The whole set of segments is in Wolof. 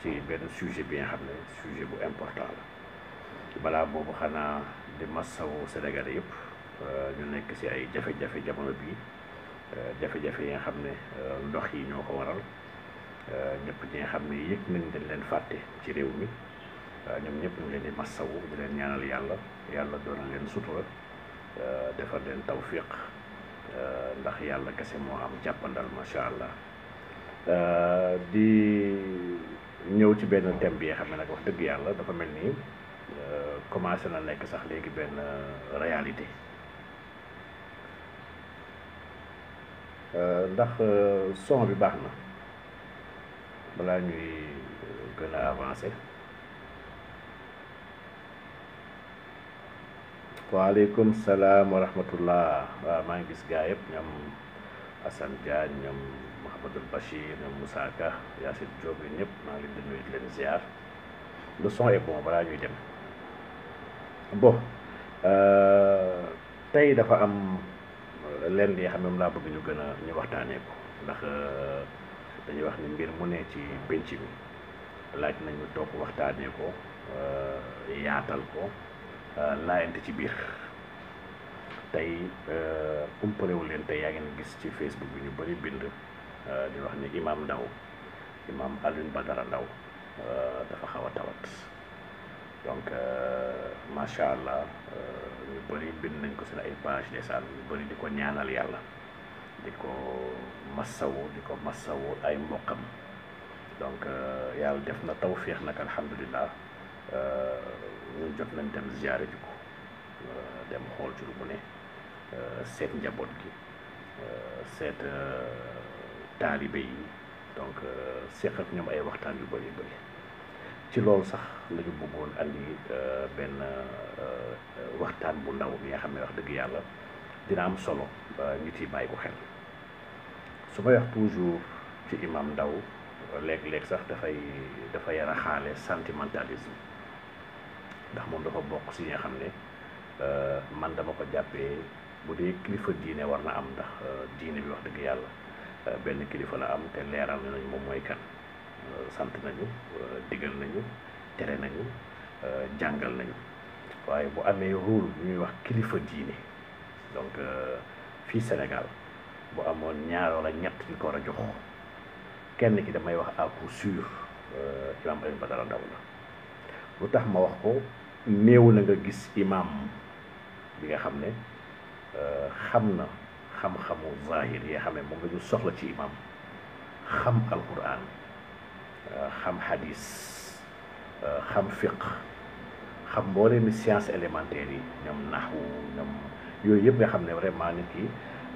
ci benn sujet bi nga xam ne sujet bu important la balaa boobu xanaa di massawu Sénégalais yëpp ñu nekk ci ay jafe-jafe jamono bii jafe-jafe yi nga xam ne ndox yi ñoo ko waral ñëpp ñi nga xam ne yëg nañ dañ leen fàtte ci réew mi ñoom ñëpp ñu leen di massawu di leen ñaanal yàlla doon leen sutura defal leen tawfiq ndax yàlla kese moo am jàppandal macha allah di ñëw ci benn thème bi nga xam ne nag wax dëgg yàlla dafa mel ni commencé na nekk sax léegi benn réalité ndax son bi baax na balaa ñuy gën a avancé. waaleykum salaam wa rahmatullah waaw maa ngi gis gaa yëpp ñoom Assane Diagne ñoom Mouhamadul Bachir ñoom Moussa Ka Yacine Diop yi ñëpp maa ngi leen di nuyu di leen ziar le son est bon balaa ñuy dem bon tey dafa am lenn li xam ne moom laa bëgg ñu gën a ñu waxtaanee ko ndax dañuy wax ni mbir mu ne ci penc mi laaj nañu toog waxtaanee ko yaatal ko laayante ci biir tey umpalewul leen tey yaa ngeen gis ci Facebook bi ñu bëri bind di wax ni imam Alioune Badara Ndao dafa xaw a tawat donc macha allah ñu bëri bind nañ ko seen ay page ndeysaan ñu bëri di ko ñaanal yàlla di ko massawu ay mbokkam donc yàlla def na tawféex nag alhamdulilah ñun jot nañ dem ziyaare ji ko dem xool ci lu mu ne seet njaboot gi seet taalibe yi donc seq ak ñoom ay waxtaan yu bëri bëri ci loolu sax la ñu bëggoon andi benn waxtaan bu ndaw bi nga xam ne wax dëgg yàlla dina am solo ba nit yi bàyyi ko xel su may wax toujours ci imam Ndao léeg-léeg sax dafay raxaale sentimentalisme ndax moom dafa bokk si nga xam ne man dama ko jàppee bu dee kilifa diine war na am ndax diine bi wax dëgg yàlla benn kilifa la am te leeral nañu moom mooy kan sant nañu digal nañu tere nañu jàngal nañu waaye bu amee rôle bu ñuy wax kilifa diine donc fii Sénégal bu amoon ñaar wala ñett ñu ko war a jox kenn ki damay wax à coup sûr imam Alioune Badara Ndao la lu tax ma wax ko néew na nga gis imam bi nga xam ne xam na xam-xamu zahir yi nga xam ne moom la ñu soxla ci imam xam alquran xam hadis xam fiqh xam mbooleemi science élémentaire yi ñoom naxwu ñoom yooyu yëpp nga xam ne vraiment nit ki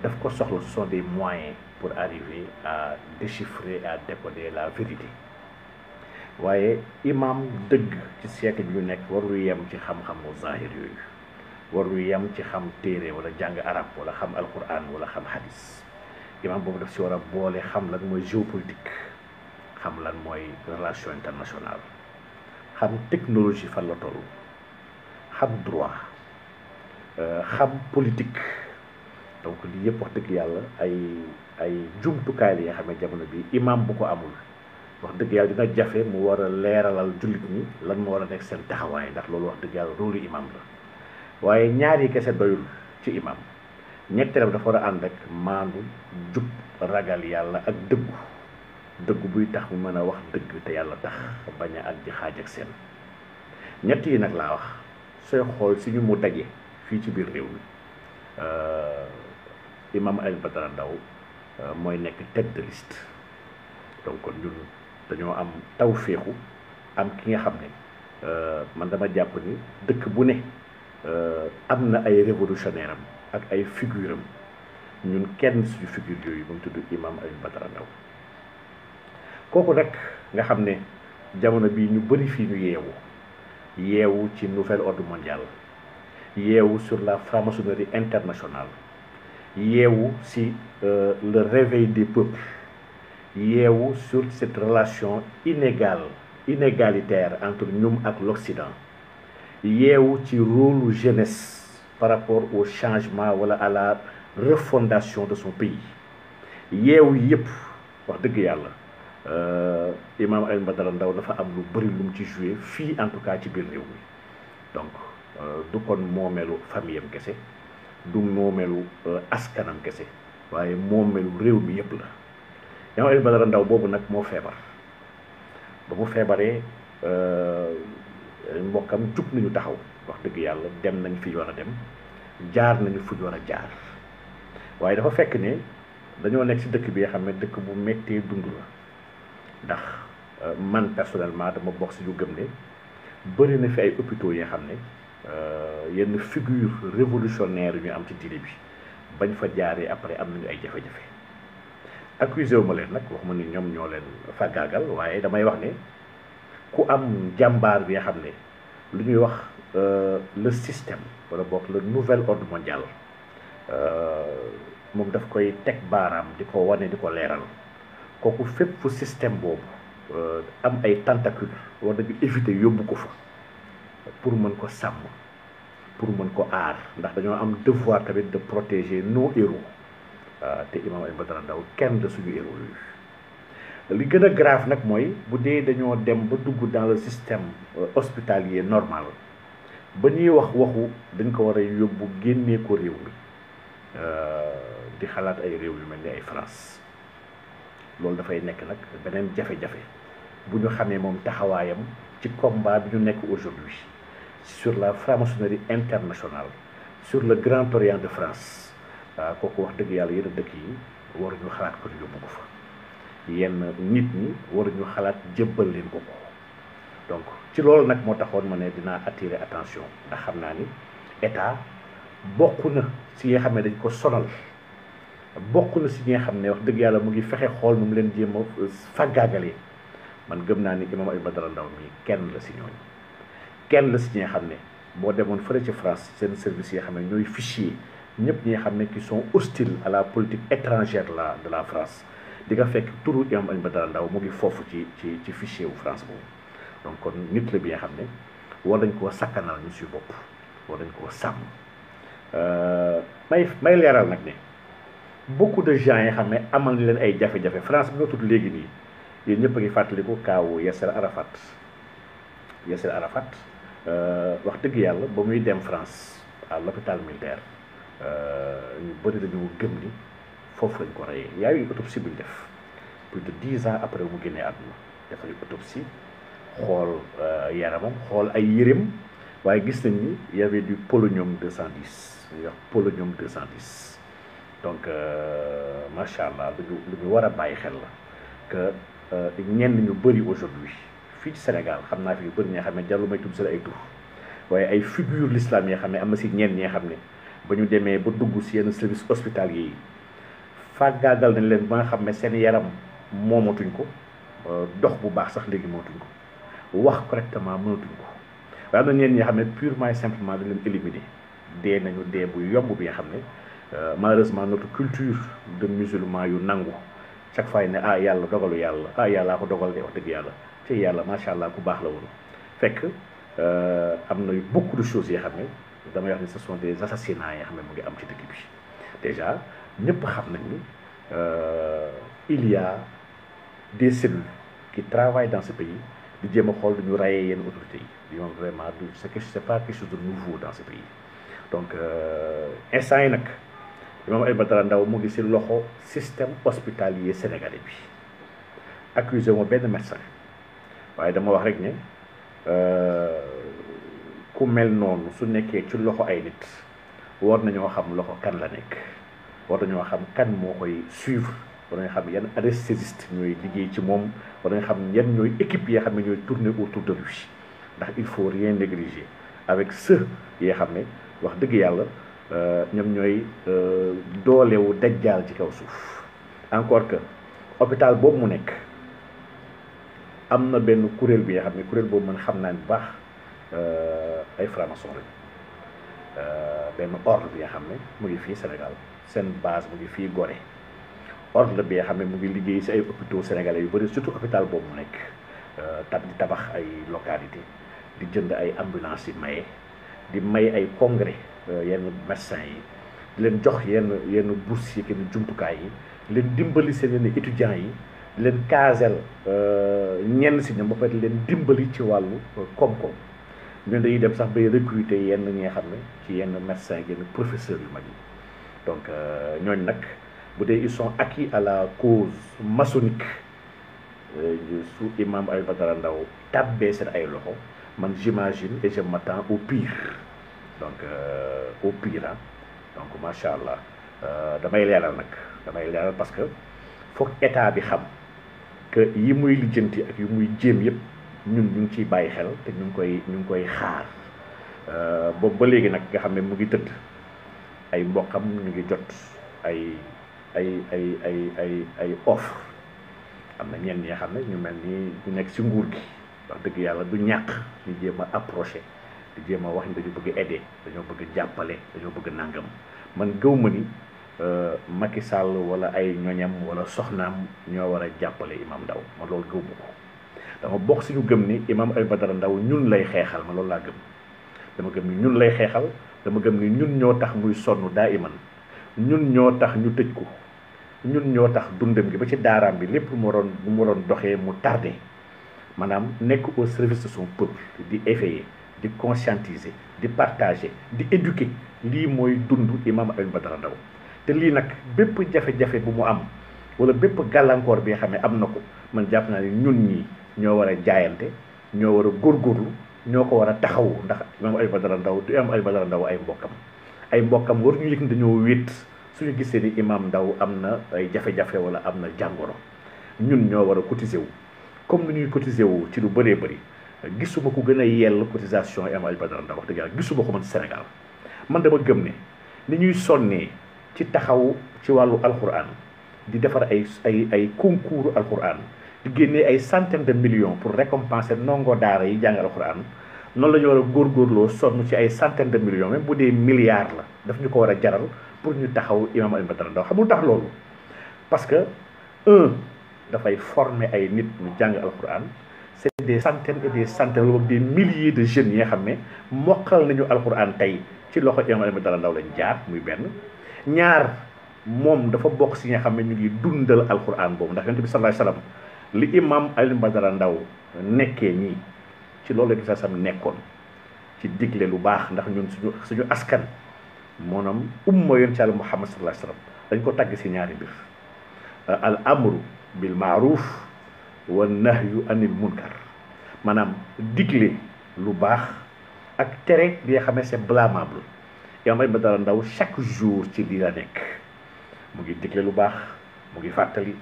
daf ko soxla. Ce sont des moyens pour arriver à déchiffrer à décoder la vérité waaye imam dëgg ci siècle bi ñu nekk warul yem ci xam-xamu zahir yooyu warul yem ci xam téere wala jàng arab wala xam alquran wala xam hadis imam boobu daf si war a boole xam lan mooy géopolitique xam lan mooy relation internationale xam technologie fan la toll xam droit xam politique donc lii yëpp wax dëgg yàlla ay jumtukaay la yoo xam ne jamono bi imam bu ko amul wax dëgg yàlla dina jafe mu war a leeralal jullit ñi lan moo war a nekk seen taxawaay ndax loolu wax dëgg yàlla rôle imam la waaye ñaari kese doyul ci imam ñetteelam dafa war a ànd ak maandu jub ragal yàlla ak dëggu buy tax mu mën a wax dëgg te yàlla tax bañ a ak ji xaaj ak seen ñett yi nag laa wax sooy xool si ñu mu daje fii ci biir réew mi imam Alioune Badara Ndao mooy nekk tête de liste donc kon ñun dañoo am tawféexu am ki nga xam ne man dama jàpp ni dëkk bu ne am na ay révolutionnaire am ak ay figure am ñun kenn suñu figure yooyu ba mu tudd imam Alioune Badara Ndao kooku nag nga xam ne jamono bii ñu bëri fii ñu yeewu ci nouvel ordre mondial yeewu sur la franc-maçonnerie internationale yeewu si le réveil des peuples yeewu sur cette relation inégalitaire entre ñoom ak l'Occident yeewu ci rôle jeunesse par rapport au changement wala à la refondation de son pays yeewu yëpp wax dëgg yàlla Imam Alioune Badara Ndao dafa am lu bëri lu mu ci joué fii en tout cas ci biir réew mi donc du kon moomeelu famille am kese du moomeelu askanam kese waaye moomeelu réew mi yëpp la Imam Alioune Badara Ndao boobu nag moo feebar ba mu feebaree mbokkam jug nañu taxaw wax dëgg yàlla dem nañ fi ñu war a dem jaar nañu fu ñu war a jaar waaye dafa fekk ne dañoo nekk ci dëkk bi nga xam ne dëkk bu méttee dund la ndax man personnellement dama bokk ci yu gëm ne bëri na fi ay hôpitaux yi nga xam ne yenn figure révolutionnaire yu ñu am ci diine bi bañ fa jaaree après am nañu ay jafe-jafe accusé wu ma leen nag wax ma ni ñoom ñoo leen fàggaagal waaye damay wax ne ku am jàmbaar bi nga xam ne lu ñuy wax le système wala boog le nouvel ordre mondial moom daf koy teg baaraam di ko wane di ko leeral kooku fépp fu système boobu am ay tentacule war nañu éviter yóbbu ko fa pour mën ko sàmm pour mën ko aar ndax dañoo am devoir tamit de protéger nos héros te Imam Alioune Badara Ndao kenn de suñu héros yooyu li gën a grave nag mooy bu dee dañoo dem ba dugg dans le système hospitalier normal ba ñuy wax waxu dañ ko war a yóbbu génnee ko réew mi di xalaat ay réew yu mel ni ay France loolu dafay nekk nag beneen jafe-jafe bu ñu xamee moom taxawaayam ci combat bi ñu nekk aujourd'hui sur la franc-maçonnerie internationale sur le Grand Orient de France kooku wax dëgg yàlla yenn dëkk yi waruñu xalaat ko yóbbu ko fa yenn nit ñi waruñu xalaat jëbbal leen ko donc ci loolu nag moo taxoon ma ne dinaa attirer attention ndax xam naa ni état bokk na si nga xam ne dañ ko sonal bokk na si ñi nga xam ne wax dëgg yàlla mu ngi fexe xool nu mu leen jéem a fàggaagalee man gëm naa ni Imam Alioune Badara Ndao mii kenn la si ñooñu kenn la si ñi nga xam ne boo demoon fële ci France seen service yi nga xam ne ñooy fichier ñëpp ñi nga xam ne qui sont hostiles à la politique étrangère de la France di nga fekk turu Imam Alioune Badara Ndao mu ngi foofu ci fichier wu France boobu donc kon nit la bi nga xam ne war nañ koo sakkanal ñu si bopp war nañ koo sàmm may leeral nag ne beaucoup de gens yi xam ne amal na leen ay jafe-jafe France bi nga tudd léegi nii yéen ñëpp a ngi fàttaliku kaawu Yasser Arafat wax dëgg yàlla ba muy dem France à l'hôpital militaire ñu bëri dañu gëm ni foofu lañ ko reyee y a eu une autopsie bu ñu def plus de 10 ans après mu génnee àdduna dafa ñu autopsie xool yaramam xool ay yéreem waaye gis nañ ni y avait du polonium 210 ñuy wax polonium 210 donc macha allah lu ñu war a bàyyi xel la que ñenn ñu bëri aujourd'hui fii ci Sénégal xam naa fi yu bëri ñi nga xam ne jarul may tudd seen ay tur waaye ay figure l'islam yi nga xam ne am na si ñenn ñi nga xam ne ba ñu demee ba dugg si yenn service hospitalier yi fàggaagal nañ leen ba nga xam ne seen yaram moomatuñ ko dox bu baax sax léegi moomatuñ ko wax correctement mënatuñ ko waaye am na ñenn ñi nga xam ne purement et simplement dañ leen éliminer dee nañu dee bu yomb bi nga xam ne malheureusement notre culture de musulman yu nangu chaque fois ne ah yàlla dogalu yàlla ah yàllaa ko dogal de wax dëgg yàlla te yàlla macha allah ku baax la woon fekk am na beaucoup de choses yoo xam ne damay wax ni ce sont des assassinats yoo xam ne mu ngi am ci dëkk bi déjà ñëpp xam nañ ni il y a des cellules qui travaillent dans ce pays di jéem a xool du ñu rayee yenn autorités yi ñoom vraiment du c'est pas quelque chose de nouveau dans ce pays donc instant yi nag Imam Alioune Badara Ndao mu ngi si loxo système hospitalier sénégalais bi accusé moo benn médecin waaye dama wax rek ne ku mel noonu su nekkee ci loxo ay nit war nañoo xam loxo kan la nekk war nañoo xam kan moo koy suivre war nañoo xam yan anesthésiste ñooy liggéey ci moom war nañoo xam yan ñooy équipe yi nga xam ne ñooy tourner autour de lui ndax il faut rien négliger avec ceux yi nga xam ne wax dëgg yàlla ñoom ñooy doolewu dajjaal ci kaw suuf encore que hôpital boobu mu nekk am na benn kuréel bi nga xam ne kuréel boobu man xam naa bu baax ay franc-maçon lañ benn ordre bi nga xam ne mu ngi fii Sénégal seen base mu ngi fii Gorée ordre bi nga xam ne mu ngi liggéey si ay hôpitaux sénégalais yu bëri surtout hôpital boobu mu nekk di tabax ay localité di jënd ay ambulance yi maye di may ay congrès yenn médecins yi di leen jox yenn bourses yi kenn jumtukaay yi leen dimbali seen yenn étudiants yi di leen kaasel ñenn si ñoom ba pare leen dimbali ci wàllu koom-koom ñun dañuy dem sax bay recruter yenn ñi nga xam ne ci yenn médecins yenn professeurs yu mag yi donc ñooñu nag bu dee ils sont acquis à la cause maçonnique su imam Alioune Badara Ndao tàbbee seen ay loxo man j'imagine et je m'attends au pire donc au pire ah donc macha allah damay leeral parce que foog état bi xam que yi muy lijjanti ak yi muy jéem yëpp ñun ñu ngi ciy bàyyi xel te ñu ngi koy xaar boobu ba léegi nag nga xam ne mu ngi tëdd ay mbokkam ñu ngi jot ay offre am na ñenn ñi nga xam ne ñu mel ni ñu nekk ci nguur gi wax dëgg yàlla du ñàkk ñu jéem a approché di jéem a wax ni dañu bëgg aider dañoo bëgg jàppale dañoo bëgg nangam man gëw ma ni Macky Sall wala ay ñoñam wala soxnaam ñoo war a jàppale imam Ndao man loolu gëw ma ko dama bokk si ñu gëm ni imam Alioune Badara Ndao ñun lay xeexal ma loolu laa gëm dama gëm ni ñun lay xeexal dama gëm ni ñun ñoo tax muy sonn daa iman ñun ñoo tax ñu tëj ko ñun ñoo tax dundam gi ba ci daaraam bi lépp mu waroon doxee mu tardé maanaam nekk au service de son peuple di éveiller di conscientiser di partager di éduquer lii mooy dund imam Alioune Badara Ndao te lii nag bépp jafe-jafe bu mu am wala bépp gàllankoor bi nga xam ne am na ko man jàpp naa ne ñun ñii ñoo war a jaayante ñoo war a góorgóorlu ñoo ko war a taxawu ndax imam Alioune Badara Ndao du imam Alioune Badara Ndao ay mbokkam war ñu yëg ni dañoo wéet suñu gisee ni imam Ndao am na ay jafe-jafe wala am na jàngoro ñun ñoo war a cotiser wu comme ni ñuy cotiser wu ci lu bëree bëri gisuma ko gën a yell cotisation imam Alioune Badara Ndao wax dëgg yàlla gisuma ko man Sénégal man dama gëm ne ni ñuy sonnee ci taxaw ci wàllu alquran di defar ay concours alquran di génnee ay centaines de millions pour récompenser ndongo daara yi jàng alquran noonu la ñu war a góorgóorloo sonn ci ay centaines de millions même bu dee milliards la daf ñu ko war a jaral pour ñu taxaw imam Alioune Badara Ndao xamul tax loolu parce que dafay former ay nit ñu jàng alquran c'est des centaines et des centaines wala des milliers de jeunes yi nga xam ne mokkal nañu alquran tey ci loxo imam Alioune Badara Ndao lañ jaar muy benn ñaar moom dafa bokk si nga xam ne ñu ngi dundal alquran boobu ndax yonent bi sallallahu alayhi wasallam li imam Alioune Badara Ndao nekkee ñii ci loolu la gis sam nekkoon ci digle lu baax ndax ñun suñu askan maanaam umma yoon ci Yàlla Muhammad sallallahu alayhi wasallam dañ ko tàgg si ñaari mbir al amru bil maaruf wa nahyu anil munkar maanaam digle lu baax ak tere li nga xam ne c'est blâmable imam Alioune Badara Ndao chaque jour ci lii la nekk mu ngi digle lu baax mu ngi fàttali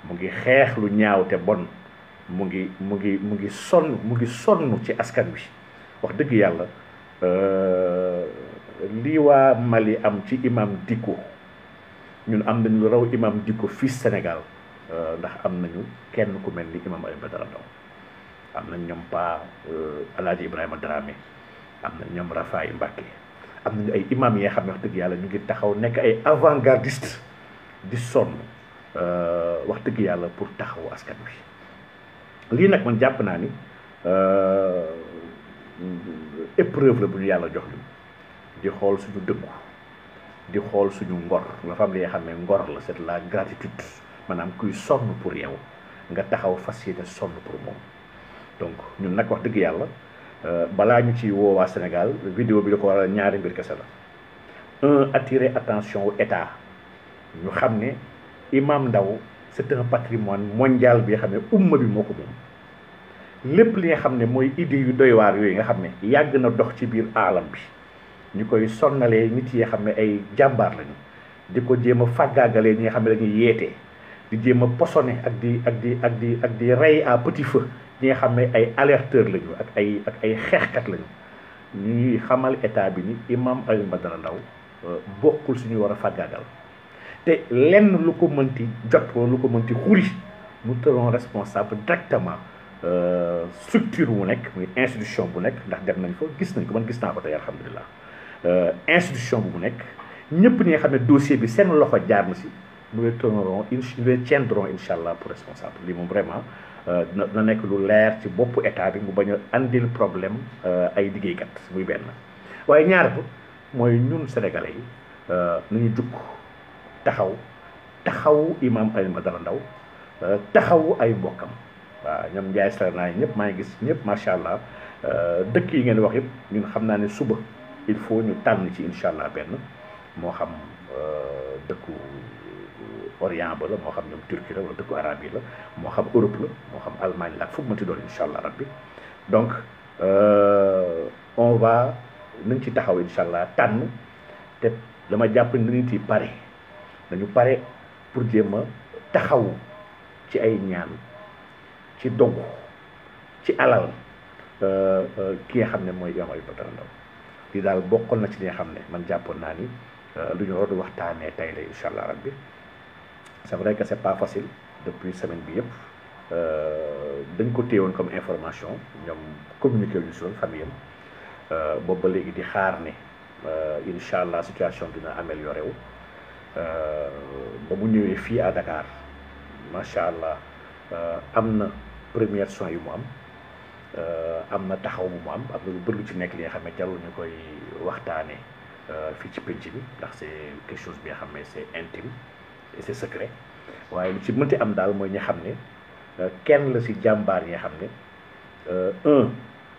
mu ngi xeex lu ñaaw te bon mu ngi sonn ci askan wi wax dëgg yàlla lii waa Mali am ci imam Dicko ñun am nañu lu raw imam Dicko fii Sénégal ndax am nañu kenn ku mel ni imam Alioune Badara Ndao am nañ ñoom pa Alaaji Ibrahima Dramé am nañ ñoom Rafaay Mbacké am nañu ay imam yi nga xam ne wax dëgg yàlla ñu ngi taxaw nekk ay avant-gardiste di sonn wax dëgg yàlla pour taxawu askan wi lii nag man jàpp naa ni épreuve la bu ñu yàlla jox li di xool suñu dëggu di xool suñu ngor nga xam ne xam ne ngor la c'est la gratitude maanaam kuy sonn pour yow nga taxaw fas yéene sonn pour moom donc ñun nag wax dëgg yàlla balaa ñu ci woowaa Sénégal vidéo bi da ko war a ñaari mbir kese la attirer attention wu état ñu xam ne imam Ndao c'est un patrimoine mondial bi nga xam ne umma bi moo ko moom lépp li nga xam ne mooy idée yu doy waar yooyu nga xam ne yàgg na dox ci biir aalam bi ñu koy sonnalee nit yi nga xam ne ay jàmbaar lañu di ko jéem a fàggaagalee ñi nga xam ne dañuy yeetee di jéem a posone ak di rey à petit feu ñi nga xam ne ay alerteurs lañu ak ay xeexkat lañu ñuy xamal état bi ni imam Alioune Badara Ndao bokkul suñu war a fàggaagal te lenn lu ko mënti jot wala lu ko mënti xuri nous serons responsables directement structure bu nekk muy institution bu nekk ndax dem nañ ko gis nañ ko man gis naa ko tey alhamdulilah institution bu nekk ñëpp ñi nga xam ne dossier bi seen loxo jaar na si nous les tiendrons incha allah pour responsable lii moom vraiment na nekk lu leer ci boppu état bi mu bañ a andil problème ay liggéeykat muy benn waaye ñaar ba mooy ñun sénégalais yi nañu jukk taxaw imam Alioune Badara Ndao taxawu ay mbokkam waaw ñoom Ndiaye sala naa ñëpp maa ngi gis ñëpp macha allah dëkk yi ngeen wax yëpp ñun xam naa ne suba il faut ñu tànn ci incha allah benn moo xam dëkku Orient ba la moo xam ñoom Turquie la wala dëkku arabe yi la moo xam Europe la moo xam Allemagne la ak fu mu mënti doon incha allah rabbi donc on va nañ ci taxaw incha allah tànn te dama jàpp ni nit yi pare dañu pare pour jéem a taxaw ci ay ñaan ci dogu ci alal ki nga xam ne mooy Imam Alioune Badara Ndao lii daal bokkoon na ci li nga xam ne man jàppoon naa ni lu ñu war a waxtaanee tey la incha allah rabbi c'est vrai que c'est pas facile depuis semaine bi yëpp dañ ko téyewoon comme information ñoom communiqué lu ñu si woon famille am boobu ba léegi di xaar ne incha allah situation dina amélioré wu ba mu ñëwee fii à Dakar macha allah am na première soins yu mu am na taxaw bu mu am na lu bëri lu ci nekk li nga xam ne jarul ñu koy waxtaanee fii ci penc bi ndax c'est quelque chose bi nga xam ne c'est intime et c'est secret waaye lu ci mënti am daal mooy ñi xam ne kenn la si jàmbaar yi nga xam ne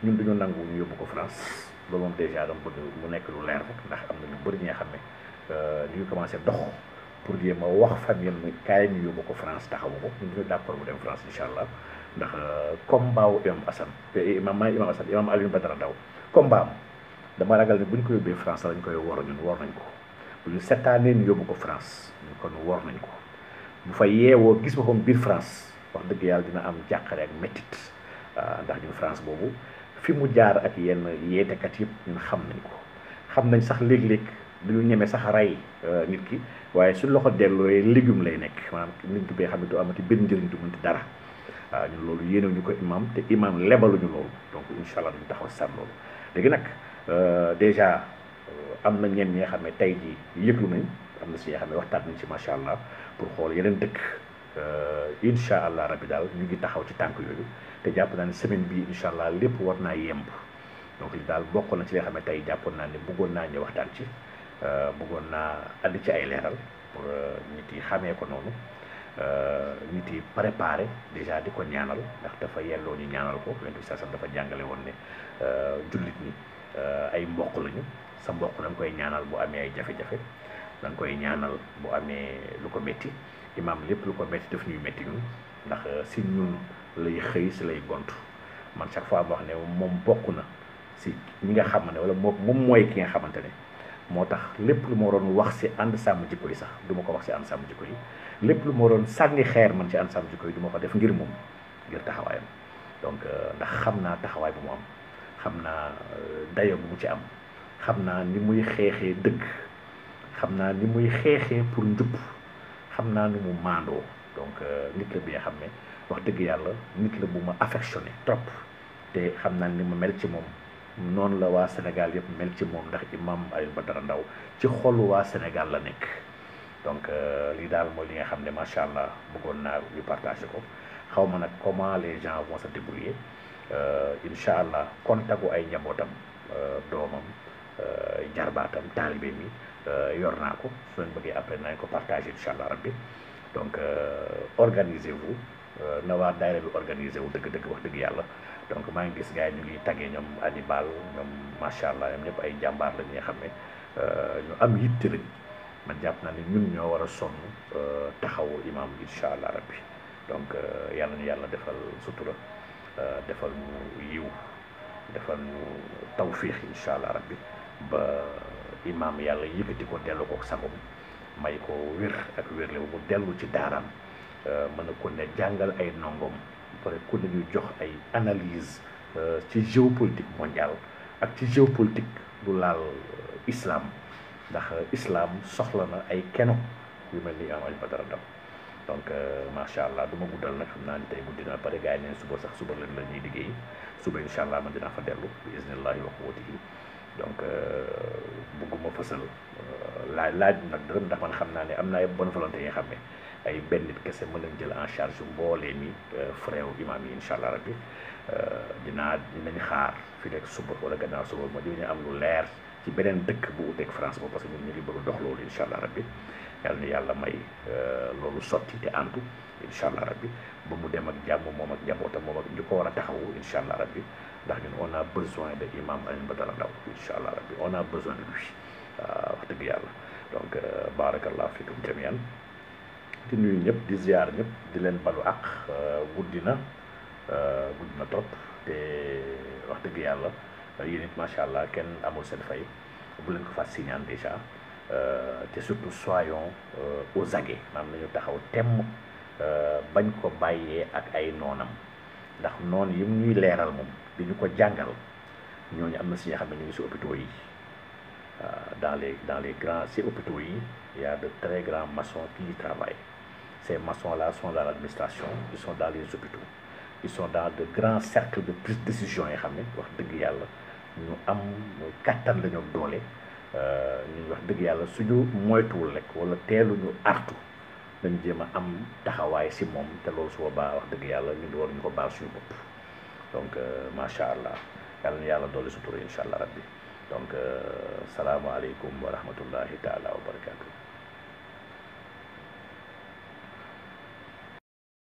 ñun duñu nangu ñu yóbbu ko France loolu moom déjà dama bëgg mu nekk lu leer rek ndax am na ñu bëri ñi nga xam ne ñu ngi commencé dox pour jéem a wax famille am kaay ñu yóbbu ko France taxawu ko ñun ñu d'accord mu dem France incha allah ndax combat wu imam Assane imam Alioune Badara Ndao combat am dama ragal ne bu ñu ko yóbbee France lañ koy wor ñun wor nañ ko bu ñu seetaanee ñu yóbbu ko France ñun kon wor nañ ko bu fa yeewoo gis boppam biir France wax dëgg yàlla dina am jàqare ak méttit ndax ñun France boobu fi mu jaar ak yenn yeetekat yëpp ñun xam nañ ko xam nañ sax léeg-léeg duñu ñeme sax rey nit ki waaye su loxo dellooyee légume lay nekk maanaam nit ki bee xam ne du amati benn njëriñ du mënti dara waaw ñun loolu yéenewuñu ko imam te imam lebaluñu loolu donc incha allah duñu taxaw sàmm loolu léegi nag déjà am na ñenn ñi nga xam ne tey jii yëglu nañ am na si nga xam ne waxtaan nañ ci macha allah pour xool yeneen dëkk incha allah rabbi daal ñu ngi taxaw ci tànk yooyu te jàpp naa ne semaine bii incha allah lépp war naa yemb donc li daal bokk na ci li nga xam ne tey jàppoon naa ne bëggoon naa ñu waxtaan ci bëggoon naa andi ci ay leeral pour nit yi xamee ko noonu nit yi préparé déjà di ko ñaanal ndax dafa yelloo ñu ñaanal ko yonent bi sax dafa jàngale woon ne jullit ñi ay mbokk lañu sa mbokk da nga koy ñaanal bu amee ay jafe-jafe da nga koy ñaanal bu amee lu ko métti imaam lépp lu ko métti daf ñuy métti ñun ndax si ñun lay xëy si lay gont man chaque fois ma wax ne moom bokk na si ñi nga xam ne wala moom mooy ki nga xamante ne moo tax lépp lu ma waroon wax si ànd sàmm jikko yi sax du ma ko wax si ànd sàmm jikko yi lépp lu ma waroon sànni xeer man ci ànd sàmm jikko yi du ma ko def ngir moom ngir taxawaayam donc ndax xam naa taxawaay bu mu am xam naa dayo bu mu ci am xam naa ni muy xeexee dëgg xam naa ni muy xeexee pour njub xam naa ni mu maandoo donc nit la bi nga xam ne wax dëgg yàlla nit la bu ma affectionné trop te xam naa ni ma mel ci moom noonu la waa Sénégal yëpp mel ci moom ndax imam Alioune Badara Ndao ci xolu waa Sénégal la nekk donc lii daal mooy li nga xam ne macha allah bëggoon naa ñu partagé ko xaw ma nag comment les gens vont se débrouiller incha allah kontagu ay njabootam doomam jarbaatam taalibe mi yor naa ko su leen bëggee après nañ ko partagé incha allah rabbi donc organisez-vous na waa daayira bi organisé wu dëgg-dëgg wax dëgg yàlla donc maa ngi gis gars yi ñu ngi taggee ñoom Hannibal ñoom macha allah ñoom ñëpp ay jàmbaar lañ nga xam ne ñu am yitte lañ man jàpp naa ne ñun ñoo war a sonn taxawu imam incha allah rabbi donc yàlla ñu yàlla defal sutura defal ñu yiw defal ñu tawfiix incha allah rabbi ba imam yàlla yëkkati ko dellu ko sagom may ko wér ak wérle mu dellu ci daaraam mën a ko ne jàngal ay ndongoom pare ku ne ñu jox ay analyse ci géopolitique mondiale ak ci géopolitique bu laal islam ndax islam soxla na ay keno yu mel ni Imam Alioune Badara Ndao donc macha allah du ma guddal nag xam naa ni tey guddi na pare gars yi neen suba sax suba leen la ñuy liggéey suba incha allah man dinaa fa dellu bi iznillahi wa quwwatihi donc bëgguma fësal laaj nag dërëm ndax man xam naa ne am naa ay bonne volonté yi nga xam ne ay benn nit kese mën nañ jël en charge mboolee mi frère imam yi incha allah rabbi dinañ xaar fi nekk suba wala gannaaw suba ma dinañu am lu leer ci beneen dëkk bu uteeg France boobu parce que ñun ñu ngi bëgg dox loolu incha allah rabbi yàlla na yàlla may loolu sotti te antu incha allah rabbi ba mu dem ak jàmm moom ak njabootam moom ak ñu ko war a taxawu incha allah rabbi ndax ñun on a besoin de imam Alioune Badara Ndao incha allah rabbi on a besoin de lui wax dëgg yàlla donc barakallahu fikum jamian di nuyu ñëpp di ziar ñëpp di leen balu ak guddi na trop te wax dëgg yàlla yéen it macha allah kenn amul seen fay bu leen ko fas signaan déjà te surtout soyons aux aguets maanaam nañu taxaw temm bañ ko bàyyee ak ay noonam ndax noonu yi ñuy leeral moom di ñu ko jàngal ñooñu am na si ñoo xam ne ñu ngi si hôpitaux yi dans les grands si hôpitaux yi il y a de très grands maçons qui y travaillent. Ces maçons-là sont dans l'administration, ils sont dans les hôpitaux, ils sont dans de grands cercles de prise de décision yi xam ne wax dëgg yàlla ñu am kattan la ñu doole ñu wax dëgg yàlla suñu moytuwul rek wala teeluñu artu dañ jéem a am taxawaay si moom te loolu su boobaa wax dëgg yàlla ñun war ñu ko baal suñu bopp donc macha allah yàlla na yàlla doole sutura incha allah rabbi donc salaamaaleykum wa rahmatullahi taala wa barakaatu.